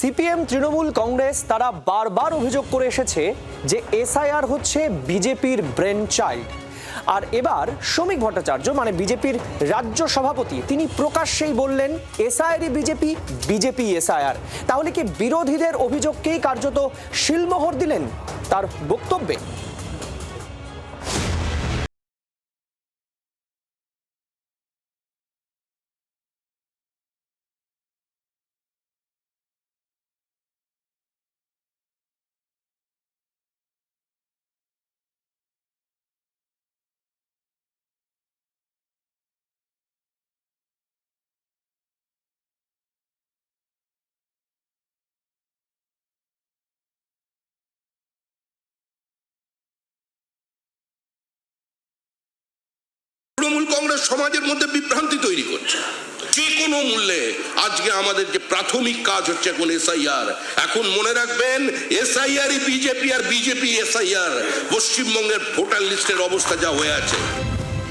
CPM, Trinamool, Congress তারা বারবার অভিযোগ করে এসেছে যে এসআইআর হচ্ছে বিজেপির ব্রেন চাইল্ড। আর এবার শ্রমিক ভট্টাচার্য মানে বিজেপির রাজ্য সভাপতি তিনি প্রকাশ্যেই বললেন এসআইআরই বিজেপি, বিজেপি এসআইআর। তাহলে কি বিরোধীদের অভিযোগকেই কার্যত শিলমোহর দিলেন তার বক্তব্যে? তৃণমূল কংগ্রেস সমাজের মধ্যে বিভ্রান্তি তৈরি করছে যে কোনো মূল্যে। আজকে আমাদের যে প্রাথমিক কাজ হচ্ছে এখন এসআইআর। এখন মনে রাখবেন এসআইআরই বিজেপি আর বিজেপি এসআইআর। পশ্চিমবঙ্গের ভোটার লিস্টের অবস্থা যা হয়ে আছে।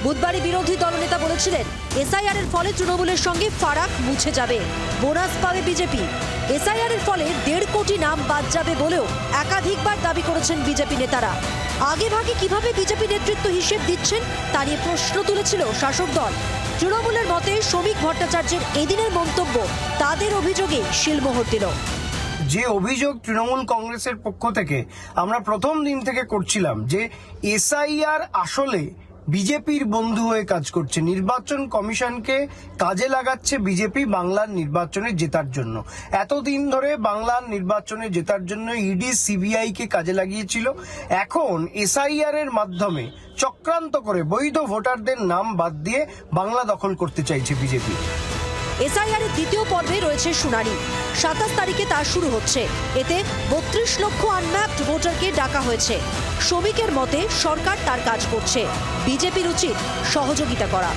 বুধবারই বিরোধী দলনেতা বলেছিলেন এসআইআর এর ফলে তৃণমূলের সঙ্গে ফারাক মুছে যাবে, বোনাস পাবে বিজেপি। এসআইআর এর ফলে 1.5 কোটি নাম বাদ যাবে বলেও একাধিকবার দাবি করেছেন বিজেপি নেতারা। আগে ভাগে কিভাবে বিজেপি নেতৃত্ব হিসেব দিচ্ছেন তা নিয়ে প্রশ্ন তুলেছিল শাসক দল। তৃণমূলের মতে শ্রমিক ভট্টাচার্যের এদিনের মন্তব্য তাদের অভিযোগে শিলমোহর দিল। যে অভিযোগ তৃণমূল কংগ্রেসের পক্ষ থেকে আমরা প্রথম দিন থেকে করছিলাম যে এসআইআর আসলে বিজেপির বন্ধু হয়ে কাজ করছে, নির্বাচন কমিশনকে কাজে লাগাচ্ছে বিজেপি বাংলার নির্বাচনে জেতার জন্য। এতদিন ধরে বাংলার নির্বাচনে জেতার জন্য ইডি সিবিআই কে কাজে লাগিয়েছিল। এখন এসআইআর এর মাধ্যমে চক্রান্ত করে বৈধ ভোটারদের নাম বাদ দিয়ে বাংলা দখল করতে চাইছে বিজেপি। এসআইআর এর দ্বিতীয় পর্বে রয়েছে শুনানি। 27 তারিখে তা শুরু হচ্ছে। এতে 32 লক্ষ আনম্যাপড ভোটারকে ডাকা হয়েছে। শ্রমিকের মতে সরকার তার কাজ করছে, বিজেপির উচিত সহযোগিতা করা।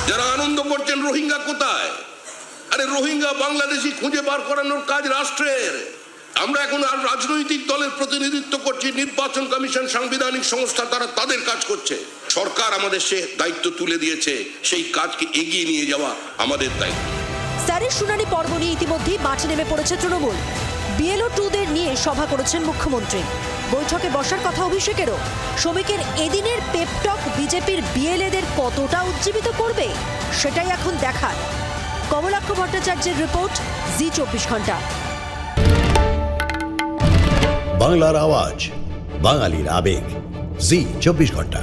যারা আনন্দ করছেন রোহিঙ্গা কোথায়? আরে রোহিঙ্গা বাংলাদেশি খুঁজে বার করানোর কাজ রাষ্ট্রের। আমরা এখন আর রাজনৈতিক দলের প্রতিনিধিত্ব করছি, নির্বাচন কমিশন সাংবিধানিক সংস্থা তারা তাদের কাজ করছে। সরকার আমাদের সে দায়িত্ব তুলে দিয়েছে, সেই কাজকে এগিয়ে নিয়ে যাওয়া আমাদের দায়িত্ব। স্যারের শুনানি পর্ব নিয়ে ইতিমধ্যেই মাঠে নেমে পড়েছে তৃণমূল। বিএলও 2দের নিয়ে সভা করেছেন মুখ্যমন্ত্রী। বৈঠকে বসার কথা অভিষেকেরও। শ্রমিকের এদিনের পেপটক বিজেপির বিএলএদের কতটা উজ্জীবিত করবে সেটাই এখন দেখার। কমলাক্ষ ভট্টাচার্যের রিপোর্ট, জি 24 ঘন্টা। বাংলার আওয়াজ, বাঙালির আবেগ, জি 24 ঘন্টা।